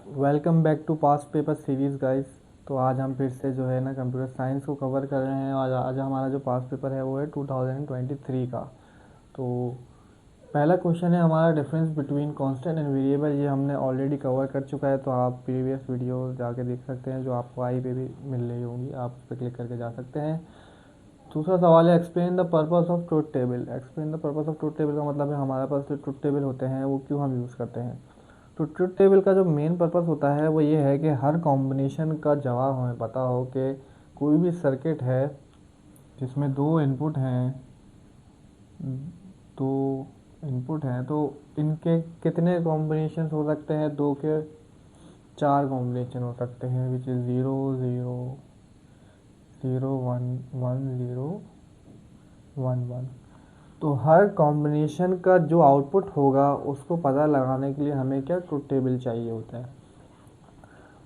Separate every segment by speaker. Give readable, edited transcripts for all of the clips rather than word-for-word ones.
Speaker 1: Welcome back to past paper series guys. तो आज हम फिर से जो है ना कंप्यूटर साइंस को कवर कर रहे हैं और आज हमारा जो पास्ट पेपर है वो है 2023 का। तो पहला क्वेश्चन है हमारा difference between constant and variable. ये हमने ऑलरेडी कवर कर चुका है, तो आप प्रीवियस वीडियो जाके देख सकते हैं जो आपको आई पे भी मिल रही होंगी, आप उस पर क्लिक करके जा सकते हैं। दूसरा सवाल है explain the purpose of truth table. Explain the purpose of truth table का मतलब है हमारे पास जो ट्रुथ टेबल होते हैं वो क्यों हम यूज़ करते हैं। तो ट्रुथ टेबल का जो मेन पर्पस होता है वो ये है कि हर कॉम्बिनेशन का जवाब हमें पता हो कि कोई भी सर्किट है जिसमें दो इनपुट हैं तो इनके कितने कॉम्बिनेशन हो सकते हैं। दो के चार कॉम्बिनेशन हो सकते हैं, विच इज़ 0 0 0 1 1 0 1 1। तो हर कॉम्बिनेशन का जो आउटपुट होगा उसको पता लगाने के लिए हमें क्या ट्रुथ टेबल चाहिए होता है,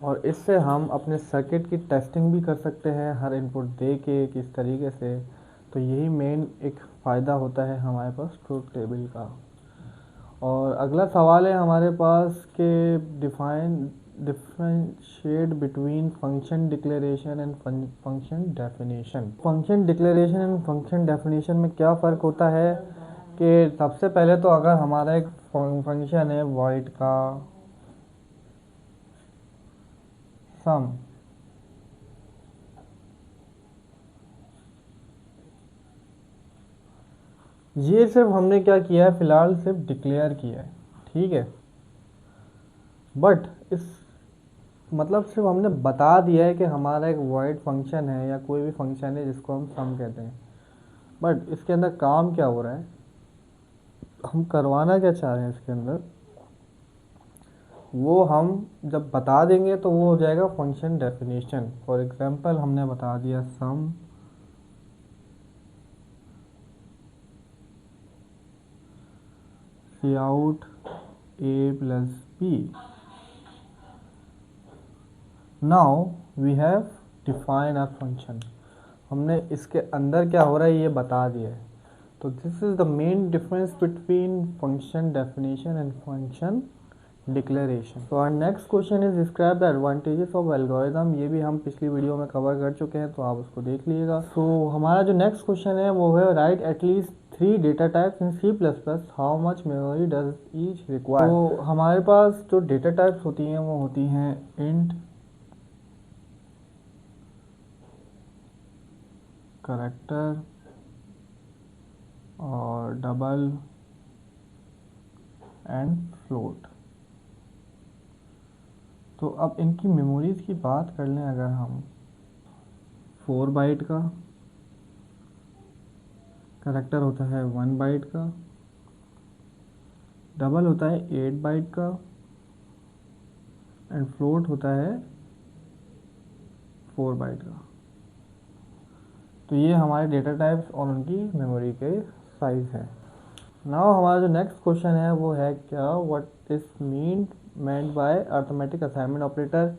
Speaker 1: और इससे हम अपने सर्किट की टेस्टिंग भी कर सकते हैं हर इनपुट दे के किस तरीके से। तो यही मेन एक फ़ायदा होता है हमारे पास ट्रुथ टेबल का। और अगला सवाल है हमारे पास के differentiate between function declaration and function definition. Function declaration and function definition में क्या फ़र्क होता है कि सबसे पहले तो अगर हमारा एक फंक्शन है वॉइड का सम, ये सिर्फ हमने क्या किया है, फ़िलहाल सिर्फ डिक्लेयर किया है, ठीक है। बट इस मतलब सिर्फ हमने बता दिया है कि हमारा एक वॉइड फंक्शन है या कोई भी फंक्शन है जिसको हम सम कहते हैं, बट इसके अंदर काम क्या हो रहा है, हम करवाना क्या चाह रहे हैं इसके अंदर, वो हम जब बता देंगे तो वो हो जाएगा फंक्शन डेफिनेशन। फॉर एग्जांपल हमने बता दिया sum C out A plus B. Now we have define our function. हमने इसके अंदर क्या हो रहा है ये बता दिया है। तो this is the main difference between function definition and function declaration. तो our next question is describe the advantages of algorithm. ये भी हम पिछली वीडियो में कवर कर चुके हैं, तो आप उसको देख लीजिएगा। तो हमारा जो नेक्स्ट क्वेश्चन है वो है write at least 3 data types in C plus plus, how much memory does each require. तो हमारे पास जो डेटा टाइप्स होती हैं वो होती हैं इंट, कैरेक्टर और डबल एंड फ्लोट। तो अब इनकी मेमोरीज की बात कर लें अगर हम, 4 बाइट का कैरेक्टर होता है, 1 बाइट का डबल होता है, 8 बाइट का एंड फ्लोट होता है 4 बाइट का। तो ये हमारे डेटा टाइप्स और उनकी मेमोरी के साइज है। नाउ हमारा जो नेक्स्ट क्वेश्चन है वो है क्या, what is meant by arithmetic assignment operator.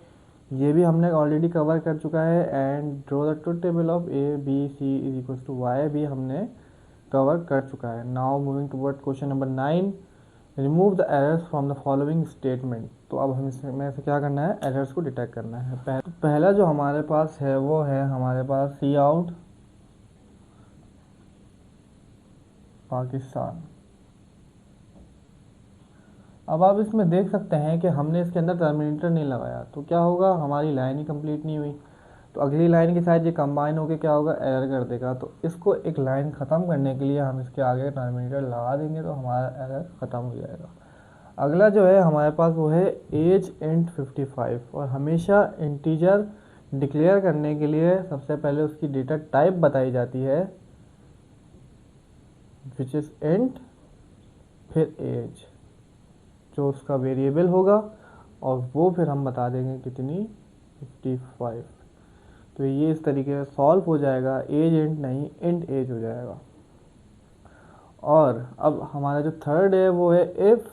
Speaker 1: ये भी हमने ऑलरेडी कवर कर चुका है। And draw the truth table of A B C is equal to Y भी हमने कवर कर चुका है। Now moving toward question number 9, remove the errors from the following statement. तो अब हमें इसमें से क्या करना है, एरर्स को डिटेक्ट करना है। पहला जो हमारे पास है वो है हमारे पास सी आउट पाकिस्तान। अब आप इसमें देख सकते हैं कि हमने इसके अंदर टर्मिनेटर नहीं लगाया, तो क्या होगा, हमारी लाइन ही कंप्लीट नहीं हुई। तो अगली लाइन के साथ ये कंबाइन होकर क्या होगा, एरर कर देगा। तो इसको एक लाइन ख़त्म करने के लिए हम इसके आगे टर्मिनेटर लगा देंगे तो हमारा एरर ख़त्म हो जाएगा। अगला जो है हमारे पास वो है एज इंट 55। और हमेशा इंटीजर डिक्लेयर करने के लिए सबसे पहले उसकी डेटा टाइप बताई जाती है, विच इज़ इंट, फिर एज जो उसका वेरिएबल होगा, और वो फिर हम बता देंगे कितनी, 55। तो ये इस तरीके से सॉल्व हो जाएगा, एज इंट नहीं इंट एज हो जाएगा। और अब हमारा जो थर्ड है वो है if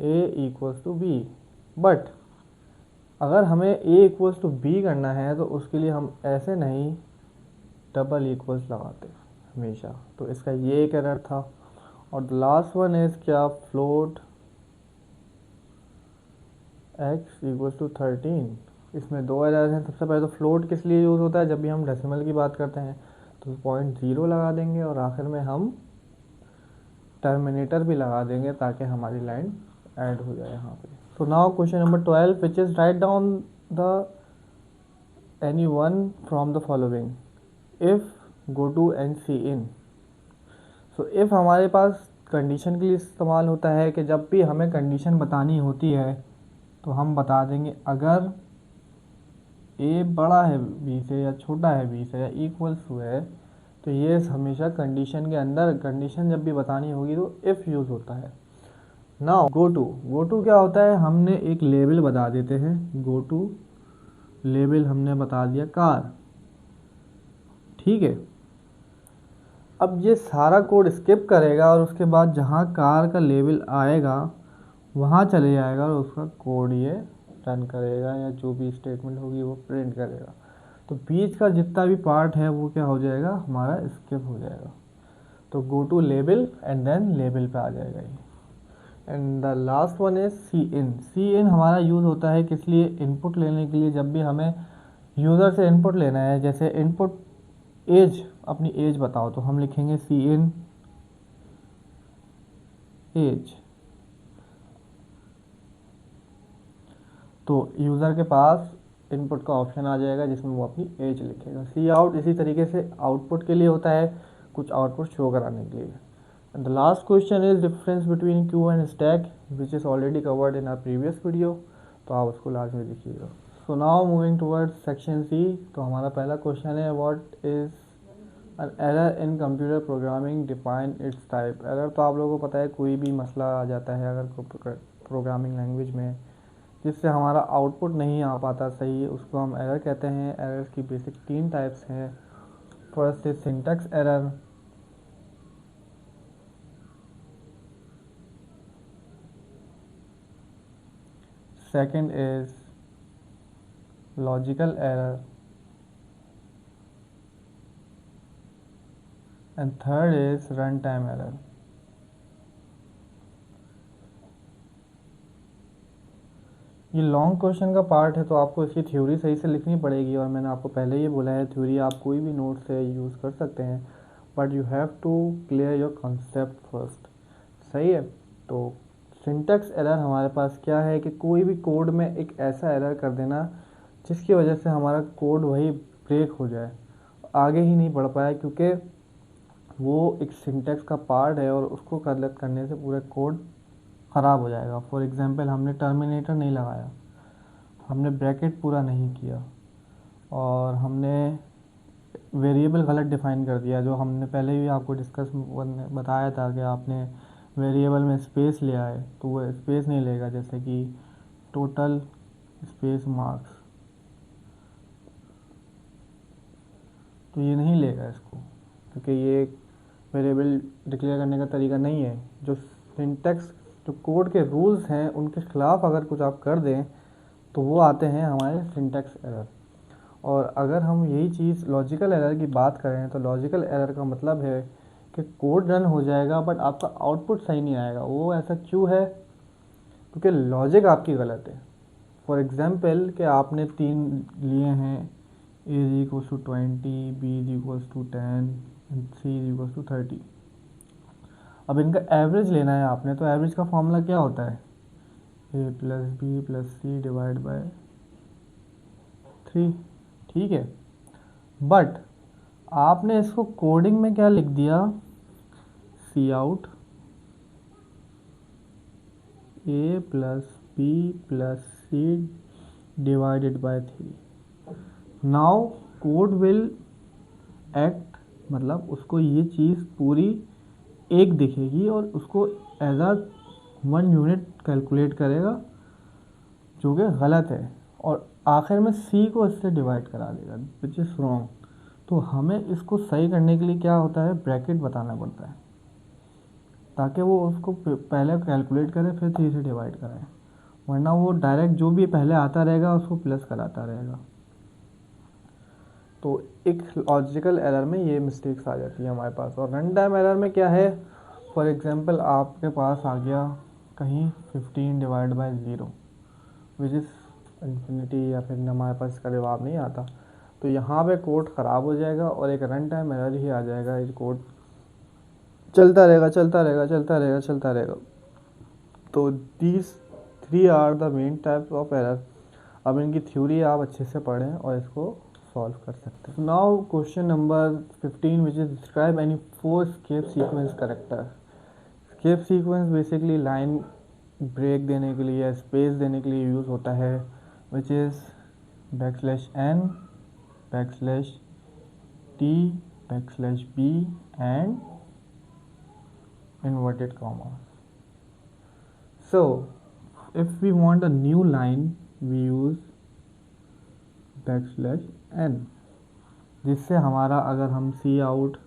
Speaker 1: A equals to B. But अगर हमें ए इक्वल्स टू बी करना है तो उसके लिए हम ऐसे नहीं डबल इक्वल्स लगाते हमेशा। तो इसका ये एक एरर था। और द लास्ट वन इज क्या, फ्लोट x इक्वल टू 13। इसमें दो एरर हैं। सबसे पहले तो फ्लोट किस लिए यूज़ होता है, जब भी हम डेसिमल की बात करते हैं तो 0.0 लगा देंगे और आखिर में हम टर्मिनेटर भी लगा देंगे ताकि हमारी लाइन ऐड हो जाए यहाँ पे। So now question number 12 which is write down the any one from the following if go to and C in. So if हमारे पास कंडीशन के लिए इस्तेमाल होता है कि जब भी हमें कंडीशन बतानी होती है तो हम बता देंगे अगर ए बड़ा है बी से या छोटा है बी से या इक्वल्स टू है, तो ये हमेशा कंडीशन के अंदर कंडीशन जब भी बतानी होगी तो इफ़ यूज़ होता है। नाउ गो टू क्या होता है, हमने एक लेबल बता देते हैं। गो टू लेबल हमने बता दिया कार, ठीक है। अब ये सारा कोड स्किप करेगा और उसके बाद जहाँ कार का लेबल आएगा वहाँ चले जाएगा और उसका कोड ये रन करेगा या जो भी स्टेटमेंट होगी वो प्रिंट करेगा। तो बीच का जितना भी पार्ट है वो क्या हो जाएगा, हमारा स्किप हो जाएगा। तो go to label and then label पे आ जाएगा ये। And the last one is C in. C in हमारा यूज़ होता है किस लिए, इनपुट लेने के लिए। जब भी हमें यूज़र से इनपुट लेना है, जैसे इनपुट एज, अपनी एज बताओ, तो हम लिखेंगे सी इन एज। तो यूज़र के पास इनपुट का ऑप्शन आ जाएगा जिसमें वो अपनी एज लिखेगा। सी आउट इसी तरीके से आउटपुट के लिए होता है, कुछ आउटपुट शो कराने के लिए। And the last question is difference between queue and stack which is already covered in our previous video, तो आप उसको लास्ट में देखिएगा। So now moving towards section C. तो हमारा पहला क्वेश्चन है what is an error in computer programming, define its type. Error तो आप लोगों को पता है, कोई भी मसला आ जाता है अगर प्रोग्रामिंग लैंग्वेज में जिससे हमारा आउटपुट नहीं आ पाता सही, उसको हम एरर कहते हैं। एरर्स की बेसिक 3 टाइप्स हैं। First is syntax error, second is logical error and third is run time error. ये लॉन्ग क्वेश्चन का पार्ट है तो आपको इसकी थ्योरी सही से लिखनी पड़ेगी, और मैंने आपको पहले ही बोला है थ्योरी आप कोई भी नोट से यूज़ कर सकते हैं, but you have to clear your concept first, सही है। तो सिंटैक्स एरर हमारे पास क्या है कि कोई भी कोड में एक ऐसा एरर कर देना जिसकी वजह से हमारा कोड वही ब्रेक हो जाए, आगे ही नहीं बढ़ पाए, क्योंकि वो एक सिंटैक्स का पार्ट है और उसको गलत करने से पूरा कोड ख़राब हो जाएगा। फॉर एग्जांपल हमने टर्मिनेटर नहीं लगाया, हमने ब्रैकेट पूरा नहीं किया, और हमने वेरिएबल गलत डिफ़ाइन कर दिया, जो हमने पहले भी आपको डिस्कस बताया था कि आपने वेरिएबल में स्पेस लिया है तो वो स्पेस नहीं लेगा, जैसे कि टोटल स्पेस मार्क्स, तो ये नहीं लेगा इसको, क्योंकि ये वेरिएबल डिक्लेयर करने का तरीका नहीं है। जो सिंटैक्स, जो कोड के रूल्स हैं उनके ख़िलाफ़ अगर कुछ आप कर दें तो वो आते हैं हमारे सिंटैक्स एरर। और अगर हम यही चीज़ लॉजिकल एरर की बात करें तो लॉजिकल एरर का मतलब है कि कोड रन हो जाएगा बट आपका आउटपुट सही नहीं आएगा। वो ऐसा क्यों है, क्योंकि लॉजिक आपकी गलत है। फॉर एग्जांपल कि आपने 3 लिए हैं, a is equals to 20, b is equals to 10 and c is equals to 30। अब इनका एवरेज लेना है आपने, तो एवरेज का फॉर्मूला क्या होता है, a plus B plus C divide by 3, ठीक है। बट आपने इसको कोडिंग में क्या लिख दिया, C out a plus B plus C divided by 3। Now code will act, मतलब उसको ये चीज़ पूरी एक दिखेगी और उसको एज आ 1 यूनिट कैलकुलेट करेगा, जो कि गलत है, और आखिर में सी को इससे डिवाइड करा देगा, विच इज़ रॉन्ग। तो हमें इसको सही करने के लिए क्या होता है, ब्रैकेट बताना पड़ता है, ताकि वो उसको पहले कैलकुलेट करे फिर 3 से डिवाइड कराए, वरना वो डायरेक्ट जो भी पहले आता रहेगा उसको प्लस कराता रहेगा। तो एक लॉजिकल एरर में ये मिस्टेक्स आ जाती है हमारे पास। और रन टाइम एरर में क्या है, फॉर एग्जांपल आपके पास आ गया कहीं 15 divide by 0, which is infinity, या फिर हमारे पास इसका जवाब नहीं आता, तो यहाँ पे कोड ख़राब हो जाएगा और एक रन टाइम एरर ही आ जाएगा। ये कोड चलता रहेगा चलता रहेगा चलता रहेगा चलता रहेगा। तो these 3 are the main types of error. अब इनकी थ्योरी आप अच्छे से पढ़ें और इसको सॉल्व कर सकते हैं। Now question number 15 which is describe any 4 escape sequence character. Escape sequence basically line break देने के लिए या स्पेस देने के लिए यूज़ होता है, which is \n, \t, \b and inverted comma. So if we want a new line we use \n, जिससे हमारा अगर हम सी आउट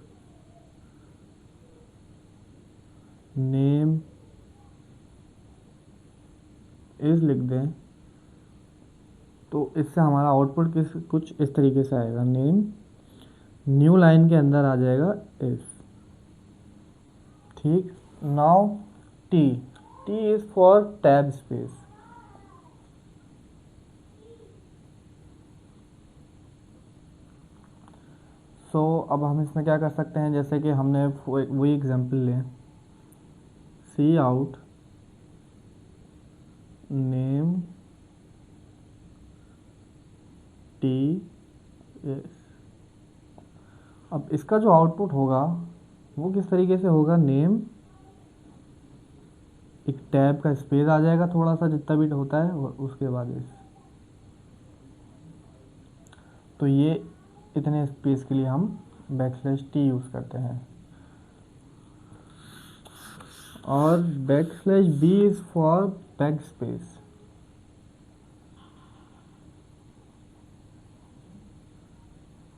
Speaker 1: नेम इज लिख दें तो इससे हमारा आउटपुट कुछ इस तरीके से आएगा। नेम न्यू लाइन के अंदर आ जाएगा इफ। ठीक। Now T is for tab space. So अब हम इसमें क्या कर सकते हैं, जैसे कि हमने वही एग्जांपल लें, सी आउट नेम टी एस। अब इसका जो आउटपुट होगा वो किस तरीके से होगा, नेम एक टैब का स्पेस आ जाएगा थोड़ा सा जितना भी होता है और उसके बाद इस। तो ये इतने स्पेस के लिए हम \t यूज़ करते हैं। और \b is for back space.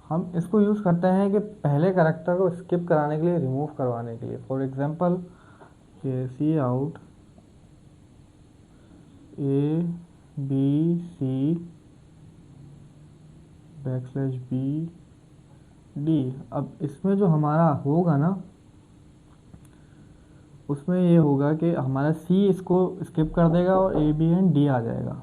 Speaker 1: हम इसको यूज़ करते हैं कि पहले कैरेक्टर को स्किप कराने के लिए, रिमूव करवाने के लिए। फॉर एग्जांपल ये सी out A, B, C \b d। अब इसमें जो हमारा होगा ना, उसमें ये होगा कि हमारा C इसको स्किप कर देगा और A, B एंड D आ जाएगा।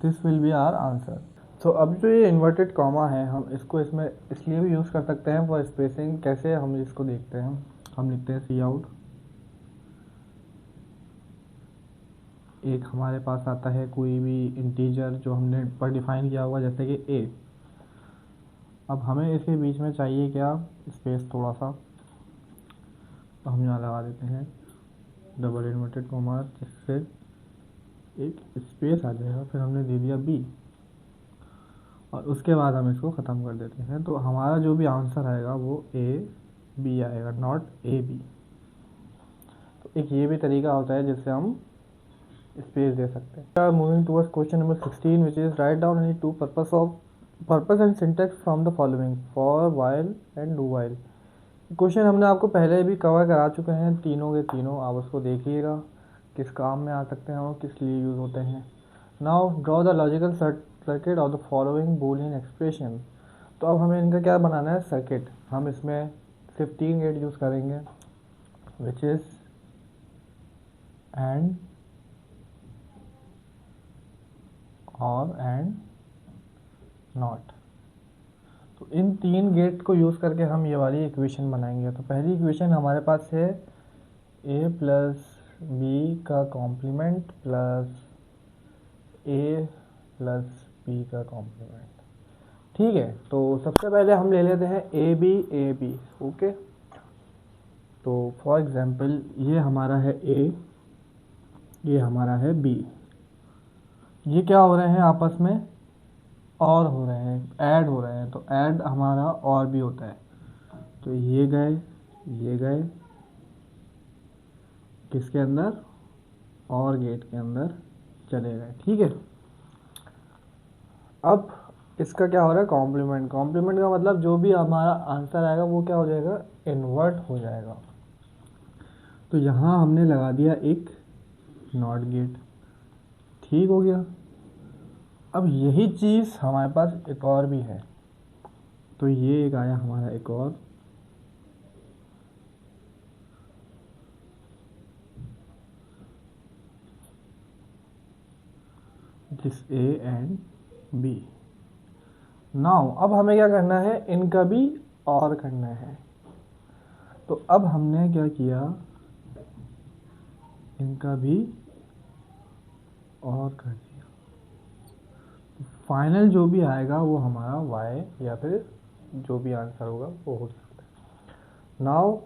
Speaker 1: This will be our answer. तो अब जो ये इन्वर्टेड कॉमा है, हम इसको इसमें इसलिए भी यूज़ कर सकते हैं फॉर स्पेसिंग। कैसे हम इसको देखते हैं, हम लिखते हैं सी आउट, एक हमारे पास आता है कोई भी इंटीजर जो हमने पर डिफाइन किया होगा, जैसे कि a। अब हमें इसके बीच में चाहिए क्या, स्पेस थोड़ा सा, तो हम यहाँ लगा देते हैं डबल इन्वर्टेड कॉमा, जिससे एक स्पेस आ जाएगा। फिर हमने दे दिया b और उसके बाद हम इसको ख़त्म कर देते हैं। तो हमारा जो भी आंसर आएगा वो A B आएगा, नॉट AB। तो एक ये भी तरीका होता है जिससे हम स्पेस दे सकते हैं। Moving towards question number 16 which is write down any two purpose and syntax from the following for while and do while. क्वेश्चन हमने आपको पहले भी कवर करा चुके हैं, तीनों के तीनों। आप उसको देखिएगा किस काम में आ सकते हैं और किस लिए यूज़ होते हैं। Now draw the logical circuit of the following Boolean expression. तो अब हमें इनका क्या बनाना है, सर्किट। हम इसमें 15 गेट यूज़ करेंगे, विच इज़ एंड और एंड नॉट। तो इन 3 गेट को यूज़ करके हम ये वाली इक्वेशन बनाएंगे। तो पहली इक्वेशन हमारे पास है a प्लस बी का complement plus a plus B का कॉम्प्लीमेंट। ठीक है, तो सबसे पहले हम ले लेते हैं ए बी। ओके, तो फॉर एग्जांपल ये हमारा है a, ये हमारा है b। ये क्या हो रहे हैं आपस में, और हो रहे हैं, ऐड हो रहे हैं। तो ऐड हमारा और भी होता है। तो ये गए किसके अंदर, और गेट के अंदर चले गए। ठीक है, अब इसका क्या हो रहा है, कॉम्प्लीमेंट। कॉम्प्लीमेंट का मतलब जो भी हमारा आंसर आएगा वो क्या हो जाएगा, इन्वर्ट हो जाएगा। तो यहाँ हमने लगा दिया एक नॉट गेट। ठीक हो गया। अब यही चीज़ हमारे पास एक और भी है। तो ये एक आया हमारा एक और, this A and B. Now अब हमें क्या करना है, इनका भी और करना है। तो अब हमने क्या किया, इनका भी और कर दिया। फाइनल जो भी आएगा वो हमारा y या फिर जो भी आंसर होगा वो हो सकता है। Now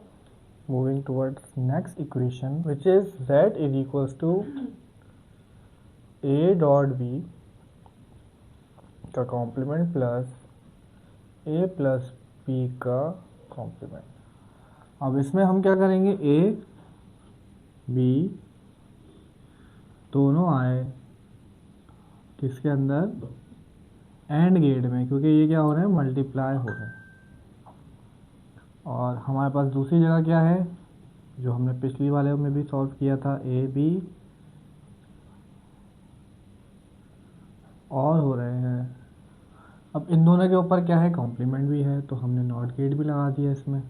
Speaker 1: moving towards next equation which is z is equals to a dot b का complement plus a plus b का कॉम्प्लीमेंट। अब इसमें हम क्या करेंगे, a b दोनों आए किसके अंदर, एंड गेट में, क्योंकि ये क्या हो रहे हैं, मल्टीप्लाई हो रहे हैं। और हमारे पास दूसरी जगह क्या है, जो हमने पिछली वाले में भी सॉल्व किया था, ए बी और हो रहे हैं। अब इन दोनों के ऊपर क्या है, कॉम्प्लीमेंट भी है, तो हमने नॉट गेट भी लगा दिया इसमें।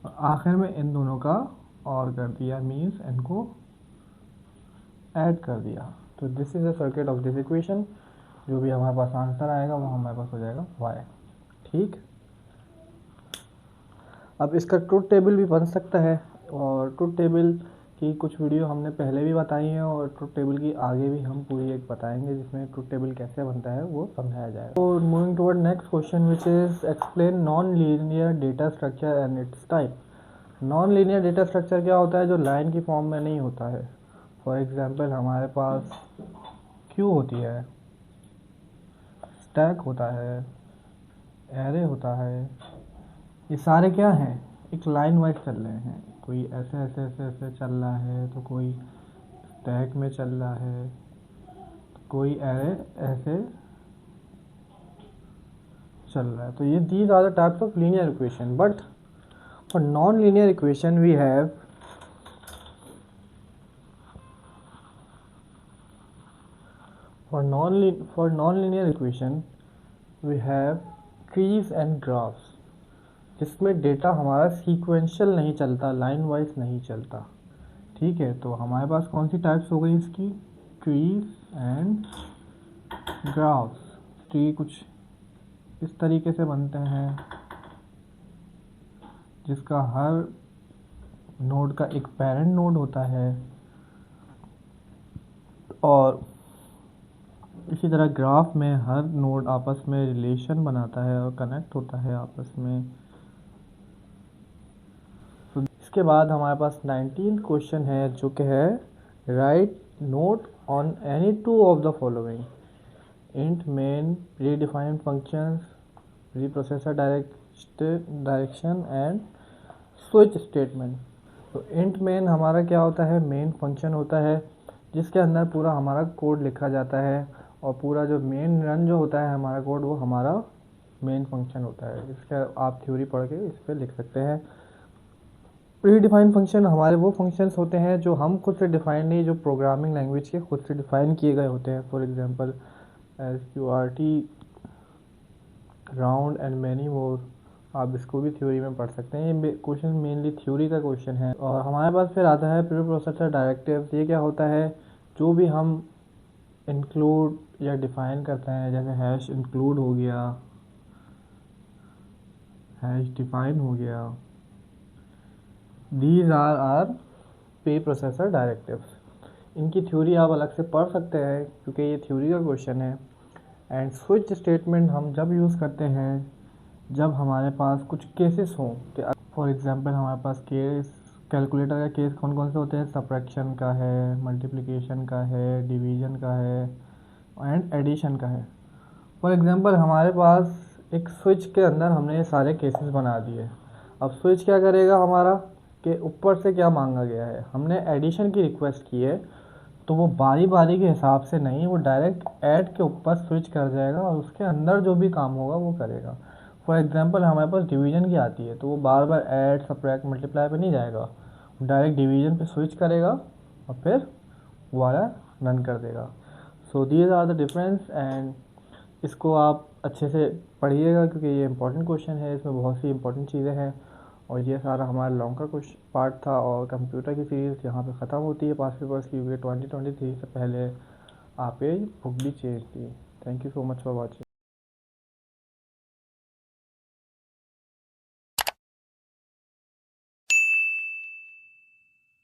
Speaker 1: और आखिर में इन दोनों का और कर दिया, मीन्स इनको ऐड कर दिया। तो this is the circuit of this equation. जो भी हमारे पास आंसर आएगा वो हमारे पास हो जाएगा y। ठीक, अब इसका ट्रुथ टेबल भी बन सकता है, और ट्रुथ टेबल की कुछ वीडियो हमने पहले भी बताई हैं, और ट्रुथ टेबल की आगे भी हम पूरी एक बताएंगे जिसमें ट्रुथ टेबल कैसे बनता है वो समझाया जाएगा। तो moving toward next question which is explain non linear data structure and it's type. Non linear data structure क्या होता है, जो लाइन की फॉर्म में नहीं होता है। फॉर एग्जाम्पल हमारे पास क्यू होती है, स्टैक होता है, एरे होता है, ये सारे क्या हैं, एक लाइन वाइज चल रहे हैं। कोई ऐसे ऐसे ऐसे ऐसे चल रहा है, तो कोई स्टैक में चल रहा है, तो कोई एरे ऐसे चल रहा है। तो ये these are the types of linear equation. But for non linear equation we have for non-linear equation we have trees and graphs, जिसमें डेटा हमारा सीक्वेंशियल नहीं चलता, लाइन वाइज नहीं चलता। ठीक है, तो हमारे पास कौन सी टाइप्स हो गई इसकी, ट्रीज एंड ग्राफ्स। ट्री कुछ इस तरीके से बनते हैं जिसका हर नोड का एक पेरेंट नोड होता है, और इसी तरह ग्राफ में हर नोड आपस में रिलेशन बनाता है और कनेक्ट होता है आपस में। तो इसके बाद हमारे पास 19 क्वेश्चन है, जो कि है right note on any two of the following, int main, predefined functions, pre-processor direction and switch statement. तो इंट मेन हमारा क्या होता है, मेन फंक्शन होता है जिसके अंदर पूरा हमारा कोड लिखा जाता है, और पूरा जो मेन रन जो होता है हमारा कोड, वो हमारा मेन फंक्शन होता है। इसका आप थ्योरी पढ़ के इस पर लिख सकते हैं। प्री डिफाइंड फंक्शन हमारे वो फंक्शंस होते हैं जो हम खुद से डिफाइन नहीं, जो प्रोग्रामिंग लैंग्वेज के खुद से डिफाइन किए गए होते हैं। For example SQRT, round and many more, आप इसको भी थ्योरी में पढ़ सकते हैं। ये क्वेश्चन मेनली थ्योरी का क्वेश्चन है। और हमारे पास फिर आता है प्री प्रोसेसर डायरेक्टिव्स। ये क्या होता है, जो भी हम इंक्लूड या डिफाइन करते हैं, जैसे हैश इंक्लूड हो गया, हैश डिफाइन हो गया, these are preprocessor directives. इनकी थ्योरी आप अलग से पढ़ सकते हैं क्योंकि ये थ्योरी का क्वेश्चन है। एंड स्विच स्टेटमेंट हम जब यूज़ करते हैं जब हमारे पास कुछ केसेस हों, कि फॉर एग्जांपल हमारे पास केस, कैलकुलेटर का केस कौन कौन से होते हैं, सब्ट्रैक्शन का है, मल्टीप्लिकेशन का है, डिवीजन का है एंड एडिशन का है। फॉर एग्जांपल हमारे पास एक स्विच के अंदर हमने ये सारे केसेस बना दिए। अब स्विच क्या करेगा हमारा, कि ऊपर से क्या मांगा गया है, हमने एडिशन की रिक्वेस्ट की है, तो वो बारी बारी के हिसाब से नहीं, वो डायरेक्ट ऐड के ऊपर स्विच कर जाएगा और उसके अंदर जो भी काम होगा वो करेगा। फॉर एग्जांपल हमारे पास डिवीजन की आती है, तो वो बार बार ऐड, सब्ट्रैक्ट, मल्टीप्लाई पे नहीं जाएगा, डायरेक्ट डिवीजन पे स्विच करेगा और फिर वाला रन कर देगा। So these are the difference. एंड इसको आप अच्छे से पढ़िएगा क्योंकि ये इंपॉर्टेंट क्वेश्चन है, इसमें बहुत सी इंपॉर्टेंट चीज़ें हैं। और ये सारा हमारा लॉन्ग का कुछ पार्ट था, और कंप्यूटर की सीरीज़ यहाँ पे ख़त्म होती है पास पेपर्स की, क्योंकि 2023 से पहले आप ये बुक भी चाहिए थी। Thank you so much for watching.